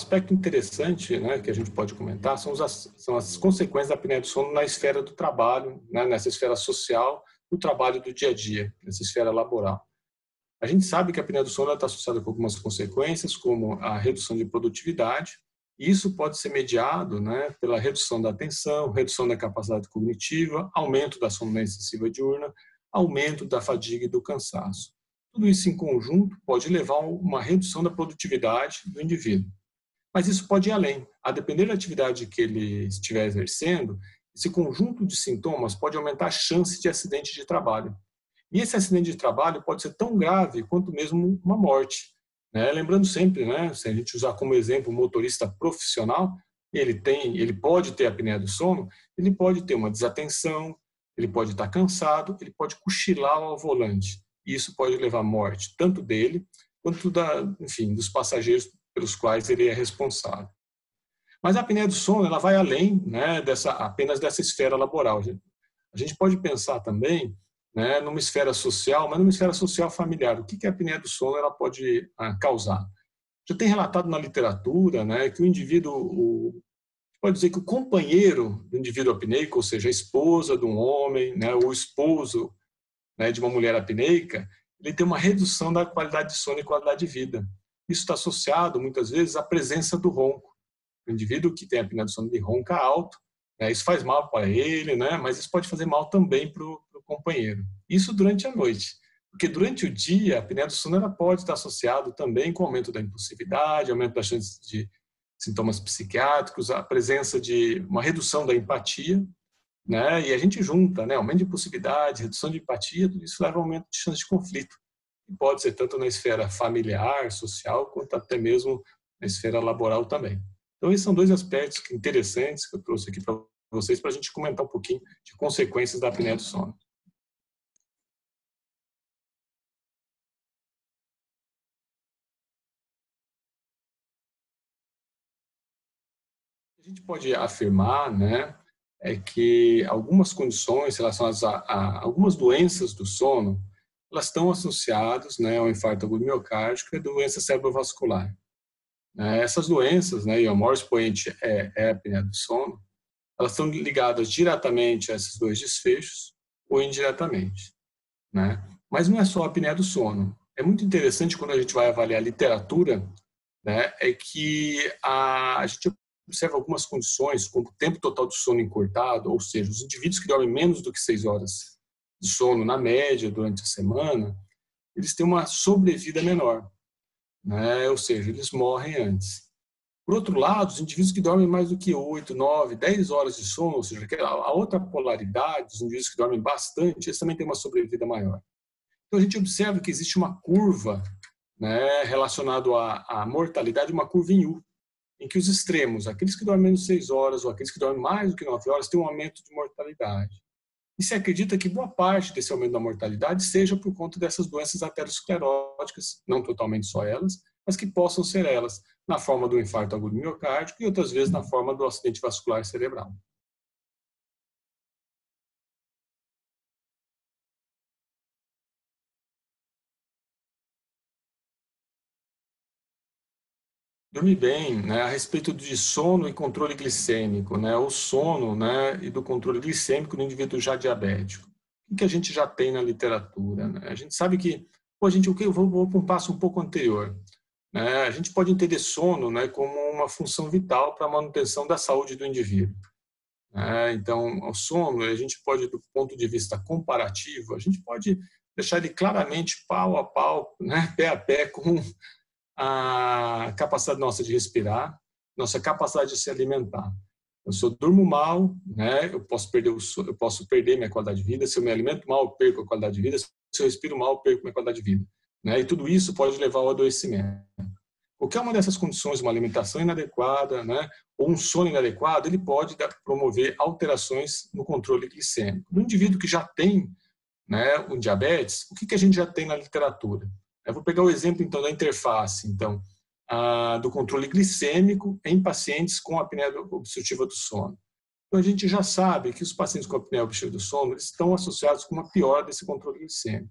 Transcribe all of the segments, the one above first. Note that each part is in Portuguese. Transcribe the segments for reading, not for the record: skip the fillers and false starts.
aspecto interessante, né, que a gente pode comentar são as consequências da apneia do sono na esfera do trabalho, né, nessa esfera social, do trabalho do dia a dia, nessa esfera laboral. A gente sabe que a apneia do sono está associada com algumas consequências, como a redução de produtividade, e isso pode ser mediado, né, pela redução da atenção, redução da capacidade cognitiva, aumento da sonolência excessiva diurna, aumento da fadiga e do cansaço. Tudo isso em conjunto pode levar a uma redução da produtividade do indivíduo. Mas isso pode ir além. A depender da atividade que ele estiver exercendo, esse conjunto de sintomas pode aumentar a chance de acidente de trabalho. E esse acidente de trabalho pode ser tão grave quanto mesmo uma morte. Né? Lembrando sempre, né, se a gente usar como exemplo um motorista profissional, ele pode ter apneia do sono, ele pode ter uma desatenção, ele pode estar cansado, ele pode cochilar ao volante. E isso pode levar à morte, tanto dele, quanto dos passageiros pelos quais ele é responsável. Mas a apneia do sono ela vai além, né, apenas dessa esfera laboral. A gente pode pensar também, né, numa esfera social, mas numa esfera social familiar. O que a apneia do sono ela pode causar? Já tem relatado na literatura, né, que o indivíduo, pode dizer que o companheiro do indivíduo apneico, ou seja, a esposa de um homem, né, ou o esposo, né, de uma mulher apneica, ele tem uma redução da qualidade de sono e qualidade de vida. Isso está associado, muitas vezes, à presença do ronco. O indivíduo que tem apneia do sono, ele ronca alto, né, isso faz mal para ele, né, mas isso pode fazer mal também para o companheiro. Isso durante a noite. Porque durante o dia, a apneia do sono ela pode estar associado também com o aumento da impulsividade, aumento das chances de sintomas psiquiátricos, a presença de uma redução da empatia, né? E a gente junta, né, aumento de impulsividade, redução de empatia, tudo isso leva a um aumento de chance de conflito. E pode ser tanto na esfera familiar, social, quanto até mesmo na esfera laboral também. Então, esses são dois aspectos interessantes que eu trouxe aqui para vocês, para a gente comentar um pouquinho de consequências da apneia do sono. A gente pode afirmar, né, é que algumas condições relacionadas a algumas doenças do sono, elas estão associadas, né, ao infarto agudo miocárdico e a doença cerebrovascular. Essas doenças, né, e o maior expoente é a apneia do sono, elas estão ligadas diretamente a esses dois desfechos ou indiretamente, né? Mas não é só a apneia do sono. É muito interessante quando a gente vai avaliar a literatura, né, é que a gente observa algumas condições, como o tempo total do sono encurtado, ou seja, os indivíduos que dormem menos do que 6 horas de sono na média durante a semana, eles têm uma sobrevida menor, né? Ou seja, eles morrem antes. Por outro lado, os indivíduos que dormem mais do que 8, 9, 10 horas de sono, ou seja, a outra polaridade, os indivíduos que dormem bastante, eles também têm uma sobrevida maior. Então a gente observa que existe uma curva, né, relacionada à mortalidade, uma curva em U, em que os extremos, aqueles que dormem menos 6 horas ou aqueles que dormem mais do que 9 horas, têm um aumento de mortalidade. E se acredita que boa parte desse aumento da mortalidade seja por conta dessas doenças ateroscleróticas, não totalmente só elas, mas que possam ser elas, na forma do infarto agudo miocárdico e outras vezes na forma do acidente vascular cerebral. Dormir bem, né, a respeito de sono e controle glicêmico, né, o sono, né, e do controle glicêmico no indivíduo já diabético. O que a gente já tem na literatura? Né? A gente sabe que, eu vou para um passo um pouco anterior. Né? A gente pode entender sono, né, como uma função vital para a manutenção da saúde do indivíduo. Né? Então, o sono, a gente pode, do ponto de vista comparativo, a gente pode deixar ele claramente pau a pau, né, pé a pé com a capacidade nossa de respirar, nossa capacidade de se alimentar. Se eu durmo mal, né, eu posso perder minha qualidade de vida. Se eu me alimento mal, eu perco a qualidade de vida. Se eu respiro mal, eu perco minha qualidade de vida. Né? E tudo isso pode levar ao adoecimento. Qualquer uma dessas condições, uma alimentação inadequada, né, ou um sono inadequado, ele pode promover alterações no controle glicêmico. No indivíduo que já tem, né, um diabetes, o que a gente já tem na literatura? Eu vou pegar o exemplo, então, da interface, então, do controle glicêmico em pacientes com apneia obstrutiva do sono. Então, a gente já sabe que os pacientes com apneia obstrutiva do sono eles estão associados com uma piora desse controle glicêmico.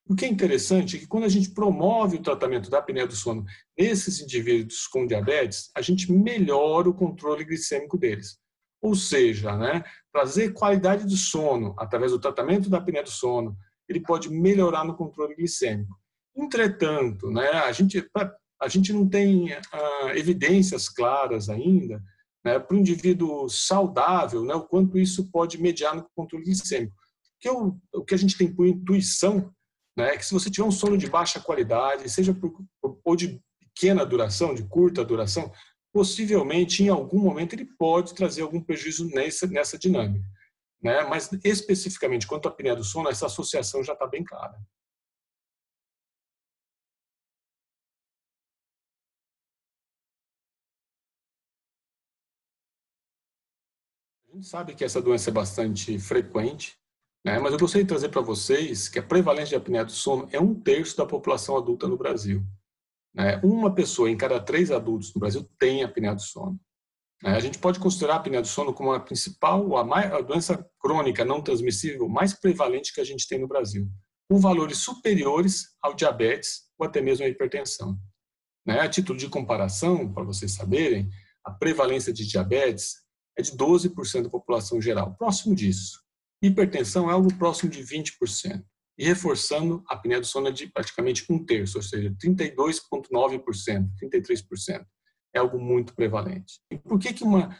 O que é interessante é que quando a gente promove o tratamento da apneia do sono nesses indivíduos com diabetes, a gente melhora o controle glicêmico deles. Ou seja, né, trazer qualidade de sono através do tratamento da apneia do sono, ele pode melhorar no controle glicêmico. Entretanto, né, a gente não tem evidências claras ainda, né, para o indivíduo saudável, né, o quanto isso pode mediar no controle glicêmico. O que a gente tem por intuição, né, é que se você tiver um sono de baixa qualidade, seja ou de pequena duração, de curta duração, possivelmente em algum momento ele pode trazer algum prejuízo nessa dinâmica. Né? Mas especificamente quanto à apneia do sono, essa associação já está bem clara. A gente sabe que essa doença é bastante frequente, né? Mas eu gostaria de trazer para vocês que a prevalência de apneia do sono é 1/3 da população adulta no Brasil. Né? Uma pessoa em cada 3 adultos no Brasil tem apneia do sono. A gente pode considerar a apneia do sono como a principal, a doença crônica não transmissível mais prevalente que a gente tem no Brasil, com valores superiores ao diabetes ou até mesmo à hipertensão. A título de comparação, para vocês saberem, a prevalência de diabetes é de 12% da população geral, próximo disso. Hipertensão é algo próximo de 20%. E reforçando, a apneia do sono é de praticamente 1/3, ou seja, 32,9%, 33%. É algo muito prevalente. E por que uma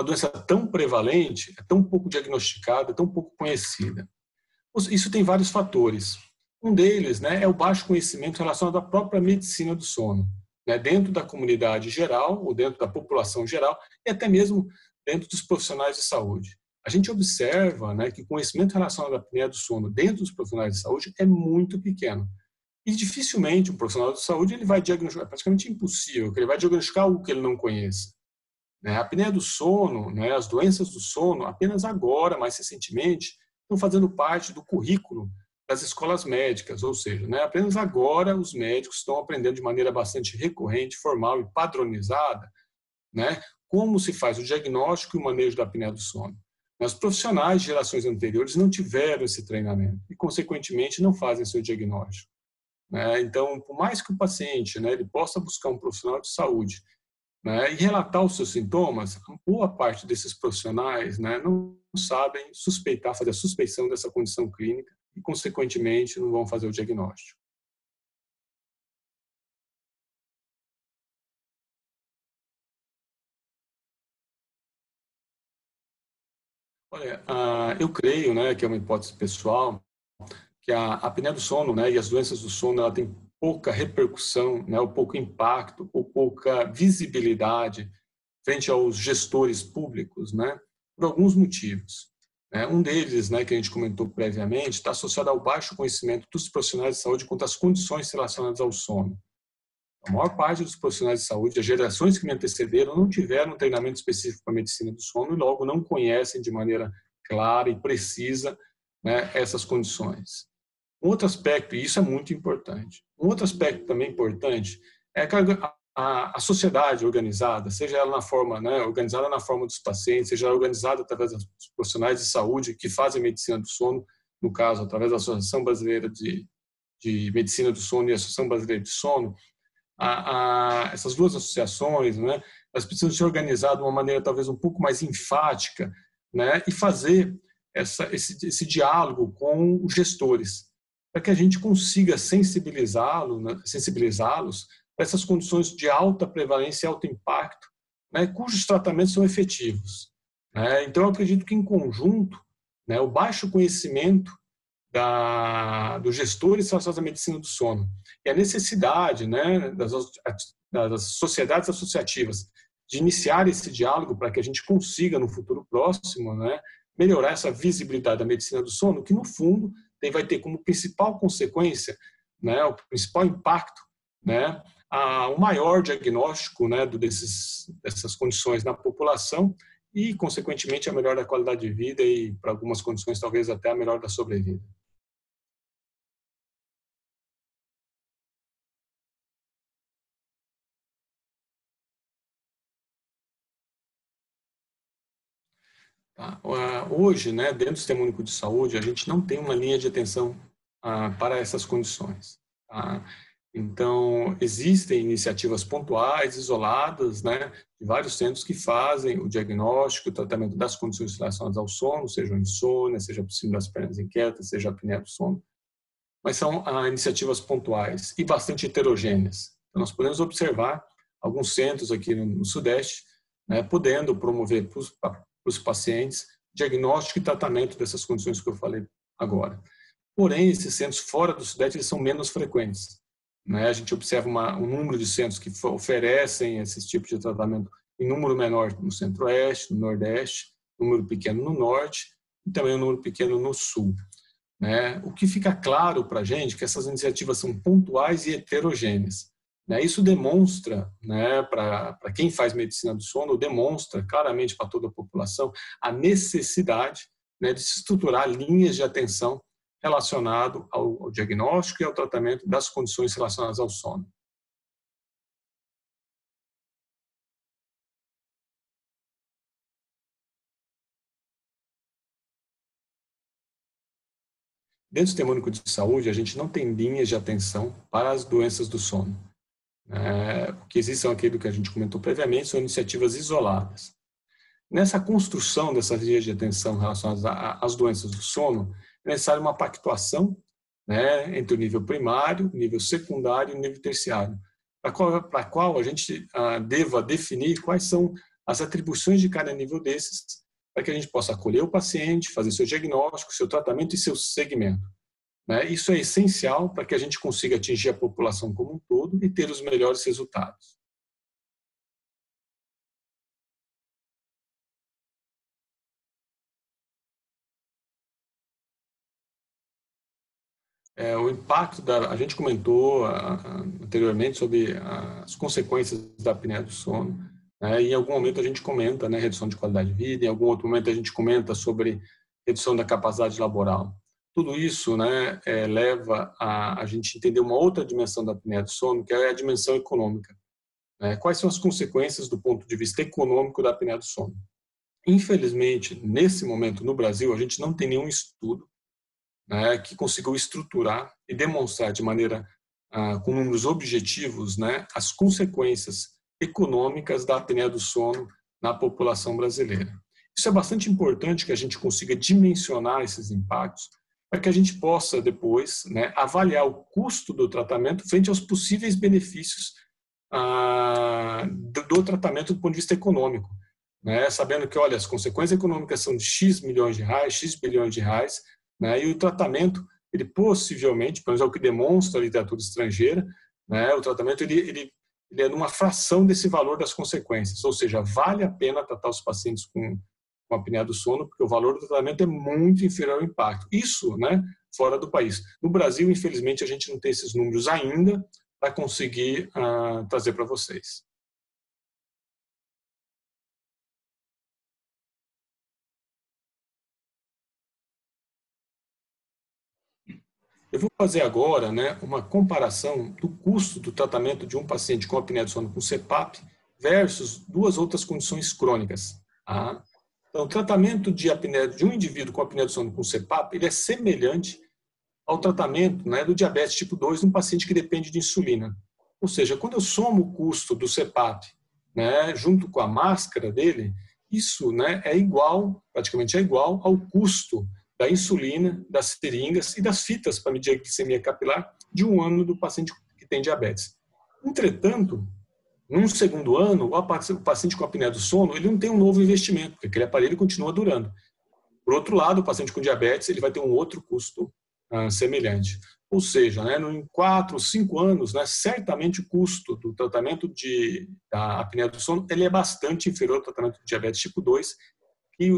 doença tão prevalente é tão pouco diagnosticada, tão pouco conhecida? Isso tem vários fatores. Um deles, né, é o baixo conhecimento relacionado à própria medicina do sono, né, dentro da comunidade geral, ou dentro da população geral, e até mesmo dentro dos profissionais de saúde. A gente observa, né, que o conhecimento relacionado à apneia do sono dentro dos profissionais de saúde é muito pequeno. E dificilmente um profissional de saúde ele vai diagnosticar, é praticamente impossível, que ele vai diagnosticar algo que ele não conheça. A apneia do sono, né, as doenças do sono, apenas agora, mais recentemente, estão fazendo parte do currículo das escolas médicas, ou seja, né, apenas agora os médicos estão aprendendo de maneira bastante recorrente, formal e padronizada, né, como se faz o diagnóstico e o manejo da apneia do sono. Os profissionais de gerações anteriores não tiveram esse treinamento e, consequentemente, não fazem seu diagnóstico. Então, por mais que o paciente, né, ele possa buscar um profissional de saúde, né, e relatar os seus sintomas, boa parte desses profissionais, né, não sabem suspeitar, fazer a suspeição dessa condição clínica e, consequentemente, não vão fazer o diagnóstico. Olha, eu creio, né, que é uma hipótese pessoal, que a apneia do sono, né, e as doenças do sono, ela tem pouca repercussão, né, ou pouco impacto, ou pouca visibilidade frente aos gestores públicos, né, por alguns motivos. Um deles, né, que a gente comentou previamente, está associado ao baixo conhecimento dos profissionais de saúde quanto às condições relacionadas ao sono. A maior parte dos profissionais de saúde, as gerações que me antecederam, não tiveram um treinamento específico para a medicina do sono e logo não conhecem de maneira clara e precisa, né, essas condições. Um outro aspecto, e isso é muito importante, um outro aspecto também importante é que a sociedade organizada, seja ela na forma, né, organizada na forma dos pacientes, seja ela organizada através dos profissionais de saúde que fazem medicina do sono, no caso, através da Associação Brasileira de Medicina do Sono e a Associação Brasileira de Sono, essas duas associações, né, elas precisam se organizar de uma maneira talvez um pouco mais enfática, né, e fazer esse diálogo com os gestores, para que a gente consiga né, sensibilizá-los para essas condições de alta prevalência e alto impacto, né, cujos tratamentos são efetivos. Então, eu acredito que, em conjunto, né, o baixo conhecimento dos gestores relacionados à medicina do sono e a necessidade, né, das sociedades associativas de iniciar esse diálogo para que a gente consiga, no futuro próximo, né, melhorar essa visibilidade da medicina do sono, que, no fundo, vai ter como principal consequência, né, o principal impacto, né, o maior diagnóstico, né, dessas condições na população e, consequentemente, a melhor da qualidade de vida e, para algumas condições, talvez até a melhor da sobrevida. Tá? Hoje, né, dentro do Sistema Único de Saúde, a gente não tem uma linha de atenção para essas condições. Tá? Então, existem iniciativas pontuais, isoladas, né, de vários centros que fazem o diagnóstico, o tratamento das condições relacionadas ao sono, seja a insônia, seja a síndrome das pernas inquietas, seja a apneia do sono, mas são iniciativas pontuais e bastante heterogêneas. Então, nós podemos observar alguns centros aqui no Sudeste, né, podendo promover para os pacientes diagnóstico e tratamento dessas condições que eu falei agora. Porém, esses centros fora do Sudeste eles são menos frequentes. Né? A gente observa um número de centros que oferecem esses tipos de tratamento em número menor no Centro-Oeste, no Nordeste, número pequeno no Norte e também um número pequeno no Sul. Né? O que fica claro para a gente é que essas iniciativas são pontuais e heterogêneas. Né? Isso demonstra, né, para quem faz medicina do sono, demonstra claramente para toda a população a necessidade, né, de se estruturar linhas de atenção relacionado ao diagnóstico e ao tratamento das condições relacionadas ao sono. Dentro do Sistema Único de Saúde, a gente não tem linhas de atenção para as doenças do sono. O que existem aquilo que a gente comentou previamente são iniciativas isoladas. Nessa construção dessas linhas de atenção relacionadas às doenças do sono, é necessária uma pactuação, né, entre o nível primário, o nível secundário e o nível terciário, para a qual a gente deva definir quais são as atribuições de cada nível desses, para que a gente possa acolher o paciente, fazer seu diagnóstico, seu tratamento e seu segmento. Né? Isso é essencial para que a gente consiga atingir a população como um todo e ter os melhores resultados. O impacto a gente comentou anteriormente sobre as consequências da apneia do sono. Né? E em algum momento a gente comenta, né, redução de qualidade de vida, em algum outro momento a gente comenta sobre redução da capacidade laboral. Tudo isso, né, leva a gente entender uma outra dimensão da apneia do sono, que é a dimensão econômica. Né? Quais são as consequências do ponto de vista econômico da apneia do sono? Infelizmente, nesse momento no Brasil, a gente não tem nenhum estudo, né, que conseguiu estruturar e demonstrar de maneira com números objetivos, né, as consequências econômicas da apneia do sono na população brasileira. Isso é bastante importante que a gente consiga dimensionar esses impactos para que a gente possa depois, né, avaliar o custo do tratamento frente aos possíveis benefícios do tratamento do ponto de vista econômico. Né, sabendo que, olha, as consequências econômicas são de X milhões de reais, X bilhões de reais, né, e o tratamento, ele possivelmente, pelo menos é o que demonstra a literatura estrangeira, né, o tratamento ele é numa fração desse valor das consequências, ou seja, vale a pena tratar os pacientes com apneia do sono, porque o valor do tratamento é muito inferior ao impacto. Isso, né, fora do país. No Brasil, infelizmente, a gente não tem esses números ainda para conseguir trazer para vocês. Eu vou fazer agora, né, uma comparação do custo do tratamento de um paciente com apneia do sono com CPAP versus duas outras condições crônicas. Tá? Então, o tratamento de apneia de um indivíduo com apneia do sono com CPAP ele é semelhante ao tratamento, né, do diabetes tipo 2 de um paciente que depende de insulina. Ou seja, quando eu somo o custo do CPAP, né, junto com a máscara dele, isso, né, praticamente é igual ao custo da insulina, das seringas e das fitas para medir a glicemia capilar de um ano do paciente que tem diabetes. Entretanto, num segundo ano, o paciente com apneia do sono ele não tem um novo investimento, porque aquele aparelho continua durando. Por outro lado, o paciente com diabetes ele vai ter um outro custo semelhante. Ou seja, né, em 4 ou 5 anos, né, certamente o custo do tratamento da apneia do sono ele é bastante inferior ao tratamento do diabetes tipo 2, que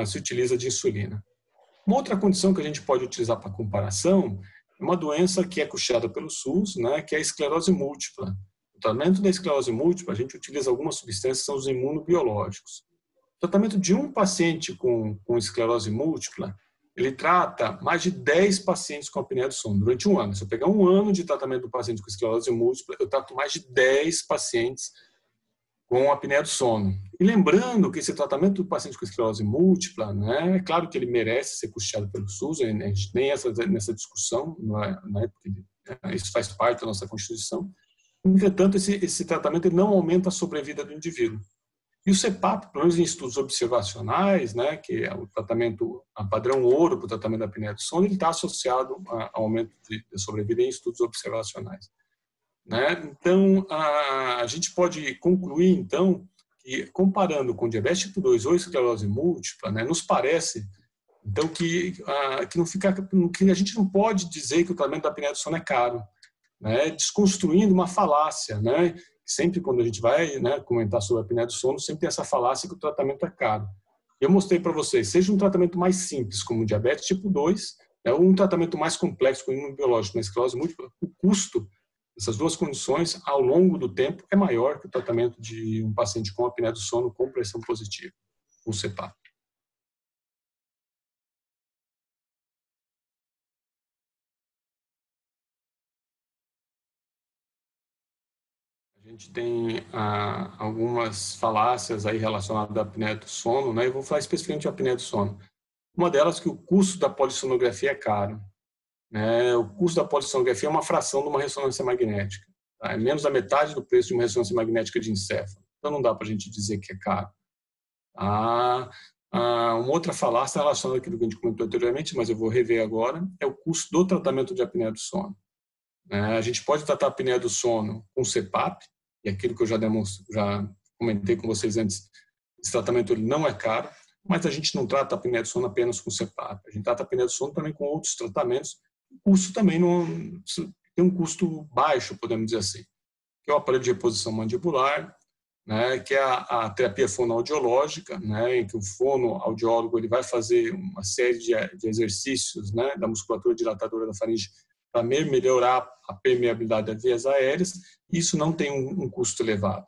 se utiliza de insulina. Uma outra condição que a gente pode utilizar para comparação é uma doença que é custeada pelo SUS, né, que é a esclerose múltipla. No tratamento da esclerose múltipla, a gente utiliza algumas substâncias que são os imunobiológicos. O tratamento de um paciente com esclerose múltipla, ele trata mais de 10 pacientes com apneia do sono durante um ano. Se eu pegar um ano de tratamento do paciente com esclerose múltipla, eu trato mais de 10 pacientes com apneia do sono. E lembrando que esse tratamento do paciente com esclerose múltipla, né, é claro que ele merece ser custeado pelo SUS, a gente nem nessa discussão, né, porque isso faz parte da nossa Constituição. Entretanto, esse tratamento ele não aumenta a sobrevida do indivíduo. E o CPAP, pelo menos em estudos observacionais, né, que é o tratamento a padrão ouro para o tratamento da apneia do sono, ele está associado ao aumento de sobrevida em estudos observacionais. Né? Então, a gente pode concluir, então, que comparando com diabetes tipo 2 ou esclerose múltipla, né, nos parece, então, que a gente não pode dizer que o tratamento da apneia do sono é caro, né, desconstruindo uma falácia, né? Sempre quando a gente vai, né, comentar sobre a apneia do sono, sempre tem essa falácia que o tratamento é caro. Eu mostrei para vocês, seja um tratamento mais simples, como o diabetes tipo 2, né, ou um tratamento mais complexo, como o imunobiológico na esclerose múltipla, o custo dessas duas condições, ao longo do tempo, é maior que o tratamento de um paciente com apneia do sono com pressão positiva, o CPAP. A gente tem algumas falácias aí relacionadas à apneia do sono, né? Eu vou falar especificamente da apneia do sono. Uma delas é que o custo da polissonografia é caro, né? O custo da polissonografia é uma fração de uma ressonância magnética, tá? É menos da metade do preço de uma ressonância magnética de encéfalo. Então não dá para a gente dizer que é caro. Uma outra falácia relacionada àquilo que a gente comentou anteriormente, mas eu vou rever agora, é o custo do tratamento de apneia do sono. A gente pode tratar a apneia do sono com CPAP, e aquilo que eu já comentei com vocês antes, esse tratamento ele não é caro, mas a gente não trata a apneia do sono apenas com CPAP. A gente trata a apneia do sono também com outros tratamentos. O custo também tem um custo baixo, podemos dizer assim, que é o aparelho de reposição mandibular, né, que é a terapia fonoaudiológica, né, em que o fonoaudiólogo ele vai fazer uma série de exercícios, né, da musculatura dilatadora da faringe para melhorar a permeabilidade das vias aéreas. Isso não tem um custo elevado,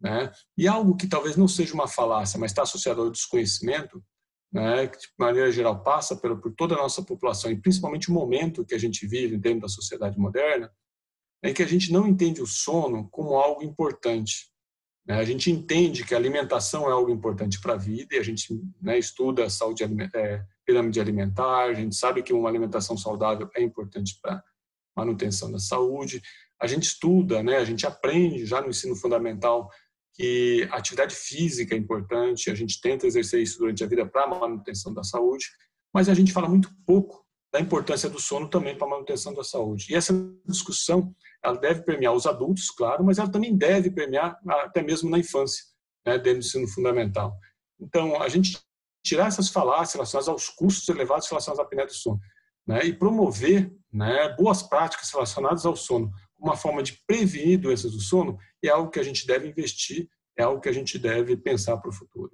né? E algo que talvez não seja uma falácia, mas está associado ao desconhecimento, né, que de maneira geral passa por toda a nossa população, e principalmente o momento que a gente vive dentro da sociedade moderna, é que a gente não entende o sono como algo importante. A gente entende que a alimentação é algo importante para a vida, e a gente, né, estuda a saúde, pirâmide alimentar, a gente sabe que uma alimentação saudável é importante para a manutenção da saúde. A gente estuda, né, a gente aprende já no ensino fundamental que a atividade física é importante, a gente tenta exercer isso durante a vida para a manutenção da saúde, mas a gente fala muito pouco da importância do sono também para a manutenção da saúde. E essa discussão ela deve permear os adultos, claro, mas ela também deve permear até mesmo na infância, né, dentro do ensino fundamental. Então, a gente tirar essas falácias relacionadas aos custos elevados relacionados à apneia do sono, né, e promover, né, boas práticas relacionadas ao sono, uma forma de prevenir doenças do sono, é algo que a gente deve investir, é algo que a gente deve pensar para o futuro.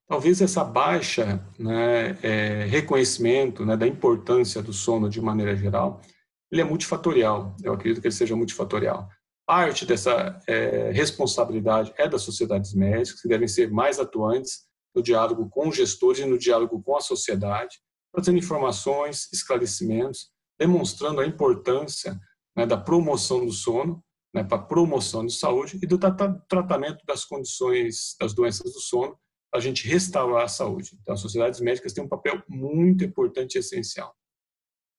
Talvez essa baixa, né, reconhecimento, né, da importância do sono de maneira geral, ele é multifatorial. Eu acredito que ele seja multifatorial. Parte dessa responsabilidade é das sociedades médicas, que devem ser mais atuantes no diálogo com os gestores e no diálogo com a sociedade, trazendo informações, esclarecimentos, demonstrando a importância, né, da promoção do sono, né, para a promoção de saúde e do tratamento das condições, das doenças do sono, a gente restaurar a saúde. Então, as sociedades médicas têm um papel muito importante e essencial.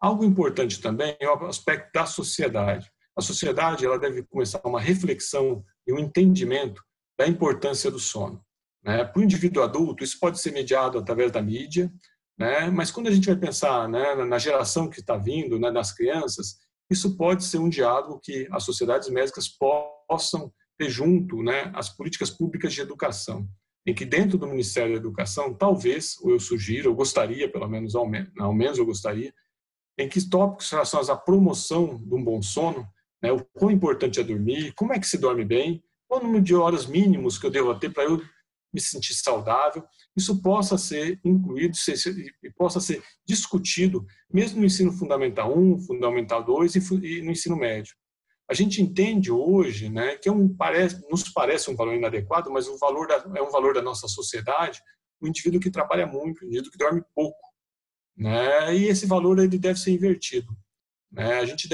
Algo importante também é o aspecto da sociedade. A sociedade ela deve começar uma reflexão e um entendimento da importância do sono, né? Para o indivíduo adulto, isso pode ser mediado através da mídia, né? Mas quando a gente vai pensar, né, na geração que está vindo, né, nas crianças, isso pode ser um diálogo que as sociedades médicas possam ter junto, né, as políticas públicas de educação, em que dentro do Ministério da Educação, talvez, ou eu sugiro, eu gostaria, pelo menos, ao menos eu gostaria, em que tópicos relacionados à promoção de um bom sono, né, o quão importante é dormir, como é que se dorme bem, qual o número de horas mínimos que eu devo ter para eu me sentir saudável, isso possa ser incluído e possa ser discutido, mesmo no ensino fundamental 1, fundamental 2 e no ensino médio. A gente entende hoje, né, que nos parece um valor inadequado, mas é um valor da nossa sociedade, o indivíduo que trabalha muito, o indivíduo que dorme pouco, né? E esse valor ele deve ser invertido, né? A gente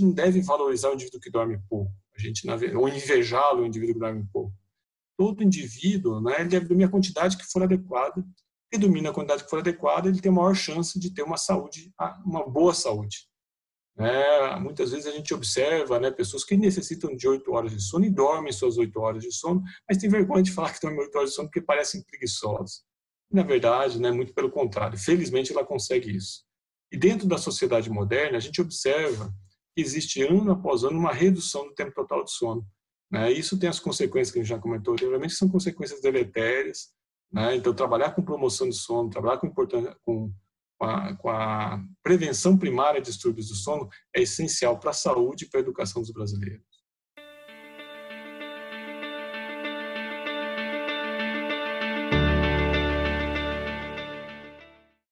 não deve valorizar o indivíduo que dorme pouco, ou invejá-lo, o indivíduo que dorme pouco. Todo indivíduo, né, ele deve dormir a quantidade que for adequada, e dormir na quantidade que for adequada, ele tem a maior chance de ter uma boa saúde. Muitas vezes a gente observa, né, pessoas que necessitam de 8 horas de sono e dormem suas 8 horas de sono, mas tem vergonha de falar que dormem 8 horas de sono porque parecem preguiçosos. Na verdade, né, muito pelo contrário, felizmente ela consegue isso. E dentro da sociedade moderna, a gente observa que existe ano após ano uma redução do tempo total de sono, né? Isso tem as consequências que a gente já comentou anteriormente, que são consequências deletérias, né? Então, trabalhar com promoção de sono, trabalhar com a prevenção primária de distúrbios do sono é essencial para a saúde e para a educação dos brasileiros.